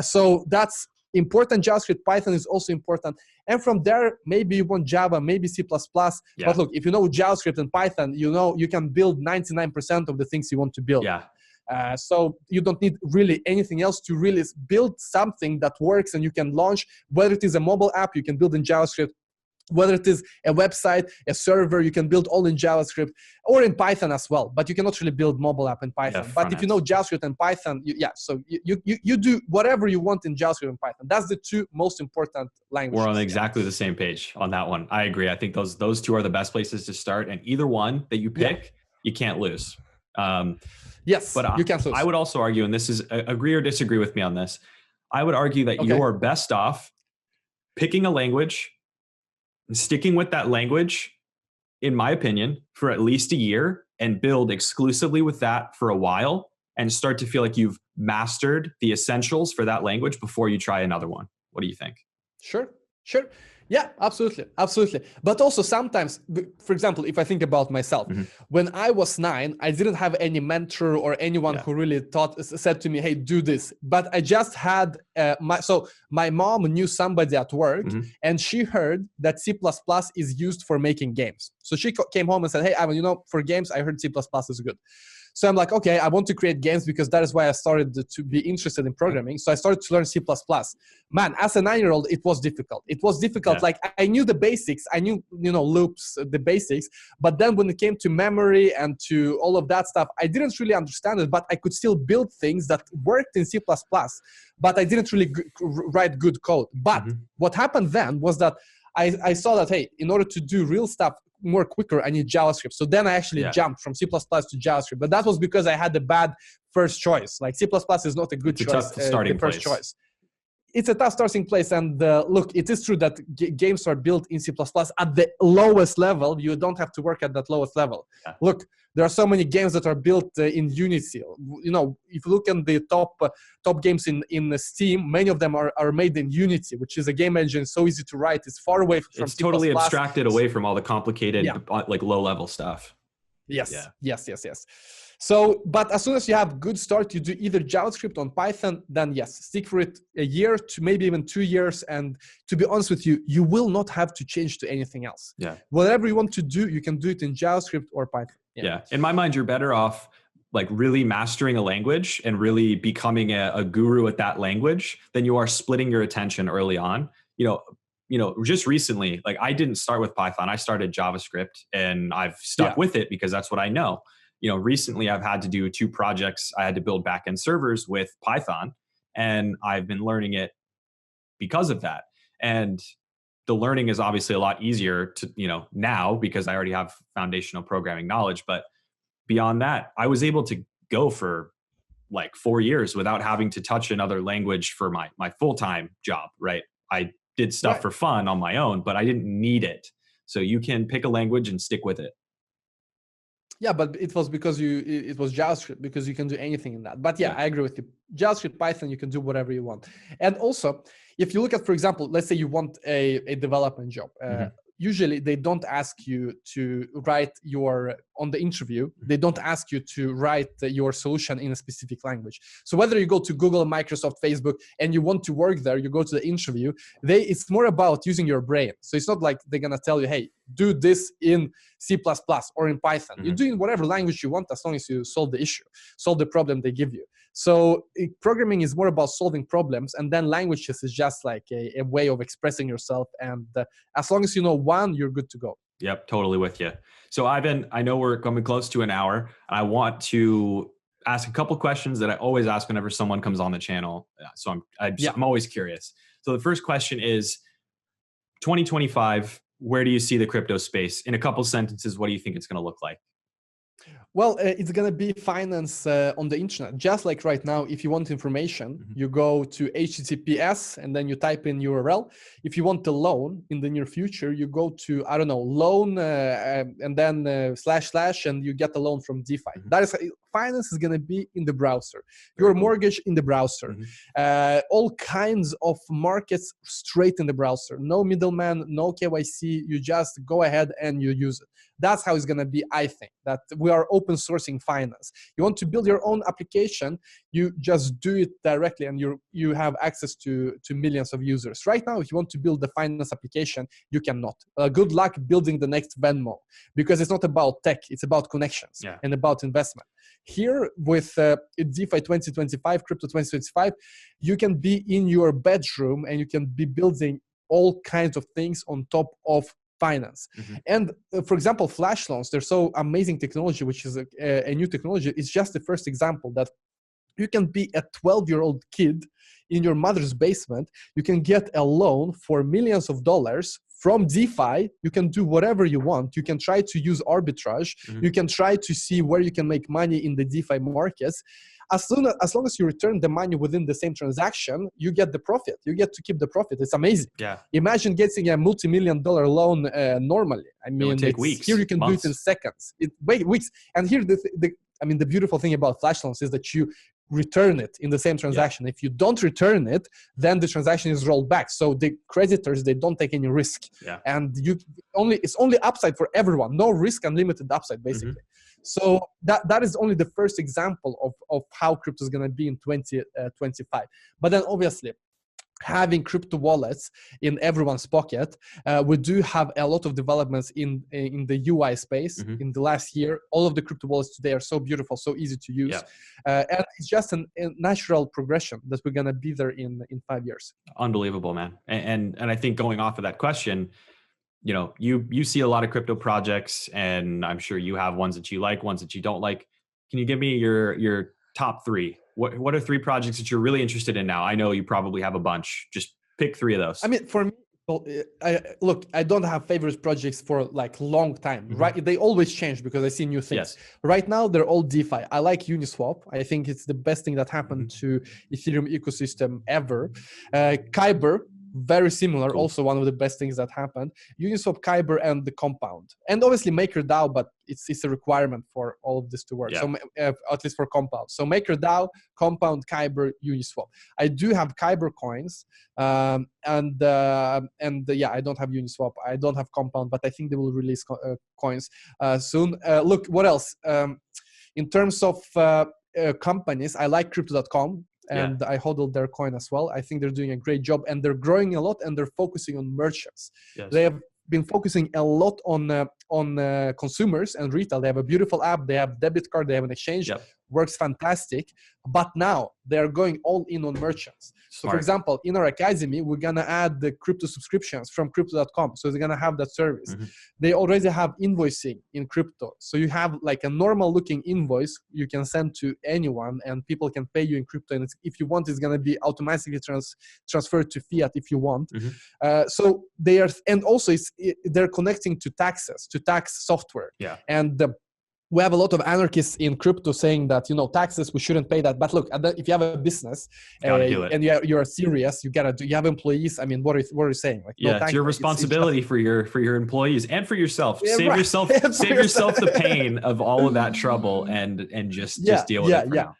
So that's important. JavaScript, Python is also important. And from there, maybe you want Java, maybe C++. But look, if you know JavaScript and Python, you can build 99% of the things you want to build. So you don't need really anything else to really build something that works and you can launch. Whether it is a mobile app, you can build in JavaScript. Whether it is a website, a server, you can build all in JavaScript or in Python as well. But you cannot really build mobile app in Python. But if you know JavaScript and Python, so you do whatever you want in JavaScript and Python. That's the 2 most important languages. We're on exactly the same page on that one. I agree. I think those 2 are the best places to start. And either one that you pick, you can't lose. Yes, but you can't lose. I would also argue, and this is agree or disagree with me on this, I would argue that you're best off picking a language, sticking with that language, in my opinion, for at least a year, and build exclusively with that for a while and start to feel like you've mastered the essentials for that language before you try another one. What do you think? Sure. Yeah, absolutely. But also sometimes, for example, if I think about myself, when I was 9, I didn't have any mentor or anyone who really said to me, hey, do this. But I just had my mom knew somebody at work, and she heard that C++ is used for making games. So she came home and said, hey, Ivan, for games, I heard C++ is good. So I'm like, okay, I want to create games because that is why I started to be interested in programming. So I started to learn C++. Man, as a 9-year-old, it was difficult. Like I knew the basics. I knew, loops, the basics. But then when it came to memory and to all of that stuff, I didn't really understand it, but I could still build things that worked in C++. But I didn't really write good code. But what happened then was that I saw that, hey, in order to do real stuff more quicker, I need JavaScript. So then I actually jumped from C++ to JavaScript. But that was because I had a bad first choice. Like C++ is not a good choice. Tough starting the first place. choice. it's a tough starting place. And look, it is true that games are built in C++ at the lowest level. You don't have to work at that lowest level. Yeah. Look, there are so many games that are built in Unity. You know, if you look at the top games in Steam, many of them are made in Unity, which is a game engine so easy to write. It's far away from It's C++. totally abstracted away from all the complicated, like low level stuff. Yes, yeah. yes. So, but as soon as you have good start, you do either JavaScript on Python, then yes, stick for it a year to maybe even 2 years. And to be honest with you, you will not have to change to anything else. Yeah. Whatever you want to do, you can do it in JavaScript or Python. Yeah. In my mind, you're better off like really mastering a language and really becoming a guru at that language than you are splitting your attention early on. Just recently, like I didn't start with Python. I started JavaScript and I've stuck with it because that's what I know. Recently I've had to do 2 projects. I had to build backend servers with Python, and I've been learning it because of that. And the learning is obviously a lot easier to, now because I already have foundational programming knowledge. But beyond that, I was able to go for like 4 years without having to touch another language for my full-time job, right? I did stuff for fun on my own, but I didn't need it. So you can pick a language and stick with it. Yeah, but it was because it was JavaScript, because you can do anything in that. But yeah, I agree with you. JavaScript, Python, you can do whatever you want. And also, if you look at, for example, let's say you want a development job. Usually they don't ask you to write on the interview, they don't ask you to write your solution in a specific language. So whether you go to Google, Microsoft, Facebook, and you want to work there, you go to the interview, it's more about using your brain. So it's not like they're going to tell you, hey, do this in C++ or in Python. You do in whatever language you want, as long as you solve the issue, solve the problem they give you. So programming is more about solving problems, and then languages is just like a way of expressing yourself. And as long as you know one, you're good to go. Yep, totally with you. So Ivan, I know we're coming close to an hour. I want to ask a couple questions that I always ask whenever someone comes on the channel. So I'm always curious. So the first question is, 2025, where do you see the crypto space? In a couple sentences, what do you think it's going to look like? Well, it's going to be finance on the internet. Just like right now, if you want information, you go to HTTPS and then you type in URL. If you want a loan in the near future, you go to, I don't know, loan and then / and you get a loan from DeFi. That is, finance is going to be in the browser. Your mortgage in the browser. All kinds of markets straight in the browser. No middleman, no KYC. You just go ahead and you use it. That's how it's going to be, I think, that we are open sourcing finance. You want to build your own application, you just do it directly and you have access to millions of users. Right now, if you want to build the finance application, you cannot. Good luck building the next Venmo, because it's not about tech, it's about connections and about investment. Here with DeFi 2025, Crypto 2025, you can be in your bedroom and you can be building all kinds of things on top of finance. And for example, flash loans, they're so amazing technology, which is a new technology. It's just the first example that you can be a 12-year-old kid in your mother's basement. You can get a loan for millions of dollars from DeFi. You can do whatever you want. You can try to use arbitrage. You can try to see where you can make money in the DeFi markets. As long as you return the money within the same transaction, you get the profit. You get to keep the profit. It's amazing. Yeah. Imagine getting a multi-million-dollar loan normally. I mean, it would take weeks. Here you can do it in seconds. Weeks. And here, the beautiful thing about flash loans is that you return it in the same transaction. If you don't return it, then the transaction is rolled back. So the creditors, they don't take any risk. And it's only upside for everyone. No risk, unlimited upside, basically. So that is only the first example of how crypto is going to be in 2025. But then obviously, having crypto wallets in everyone's pocket, we do have a lot of developments in the UI space. In the last year, all of the crypto wallets today are so beautiful, so easy to use. And it's just a natural progression that we're going to be there in 5 years. Unbelievable, man. And I think going off of that question, you see a lot of crypto projects, and I'm sure you have ones that you like, ones that you don't like. Can you give me your top 3? What are 3 projects that you're really interested in now? I know you probably have a bunch. Just pick 3 of those. I mean, for me, Well, look, I don't have favorite projects for like long time, Mhm. right? They always change because I see new things. Yes. Right now, they're all DeFi. I like Uniswap. I think it's the best thing that happened Mhm. to Ethereum ecosystem ever. Kyber, very similar, Cool. also one of the best things that happened. Uniswap, Kyber, and the Compound, and obviously MakerDAO, but it's a requirement for all of this to work. Yeah. So at least for Compound. So MakerDAO, Compound, Kyber, Uniswap. I do have Kyber coins. Yeah, I don't have Uniswap, I don't have Compound, but I think they will release coins soon. Look, what else? In terms of companies, I like crypto.com, Yeah. and I hodl their coin as well. I think they're doing a great job, and they're growing a lot, and they're focusing on merchants. They Yes. have been focusing a lot on consumers and retail. They have a beautiful app. They have debit card. They have an exchange. Yep. Works fantastic. But now they are going all in on merchants. So, for Smart. example, in our academy, we're gonna add the crypto subscriptions from crypto.com. So they're gonna have that service. Mhm. They already have invoicing in crypto. So you have like a normal looking invoice you can send to anyone, and people can pay you in crypto. And if you want, it's gonna be automatically transferred to fiat if you want. Mhm. So they are, and also they're connecting to taxes, to tax software. Yeah. And we have a lot of anarchists in crypto saying that, taxes, we shouldn't pay that. But look, if you have a business Gotta do it. and you're serious, you gotta do. You have employees. I mean, what are you saying? Like, no Yeah, it's tax. your Like, responsibility for your employees and for yourself. yeah, Save right. yourself For save yourself the pain of all of that trouble and just deal with it for now.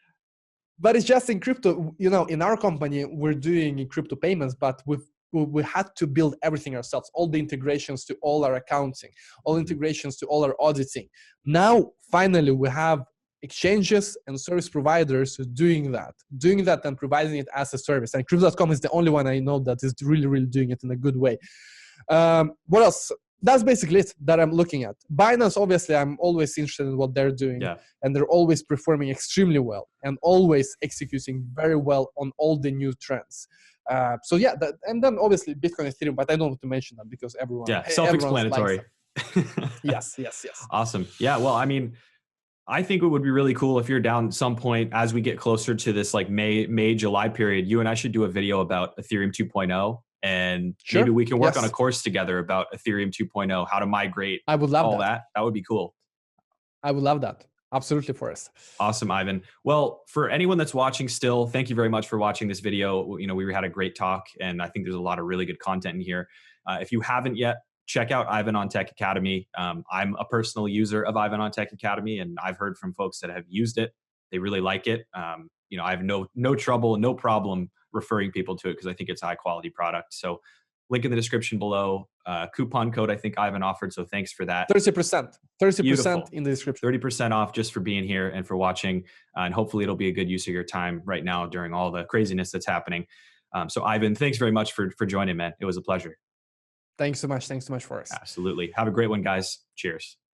But it's just in crypto. In our company, we're doing crypto payments, but we had to build everything ourselves, all the integrations to all our accounting, all integrations to all our auditing. Now, finally, we have exchanges and service providers doing that and providing it as a service. And crypto.com is the only one I know that is really, really doing it in a good way. What else? That's basically it that I'm looking at. Binance, obviously, I'm always interested in what they're doing, Yeah. and they're always performing extremely well and always executing very well on all the new trends. So yeah, and then obviously Bitcoin, Ethereum, but I don't want to mention them because everyone likes Self-explanatory. them. Yes. Awesome. Yeah, well, I mean, I think it would be really cool if you're down at some point as we get closer to this like May July period. You and I should do a video about Ethereum 2.0, and Sure. maybe we can work on a Yes. course together about Ethereum 2.0, how to migrate, I would love all that. that. That would be cool. I would love that. Absolutely, Forrest. Awesome, Ivan. Well, for anyone that's watching still, thank you very much for watching this video. We had a great talk, and I think there's a lot of really good content in here. If you haven't yet, check out Ivan on Tech Academy. I'm a personal user of Ivan on Tech Academy, and I've heard from folks that have used it. They really like it. I have no trouble, no problem referring people to it because I think it's a high quality product. So link in the description below. Coupon code I think Ivan offered, so thanks for that. 30%. 30% Beautiful. in the description. 30% off just for being here and for watching. And hopefully it'll be a good use of your time right now during all the craziness that's happening. So Ivan, thanks very much for joining, man. It was a pleasure. Thanks so much, Forrest. Absolutely. Have a great one, guys. Cheers.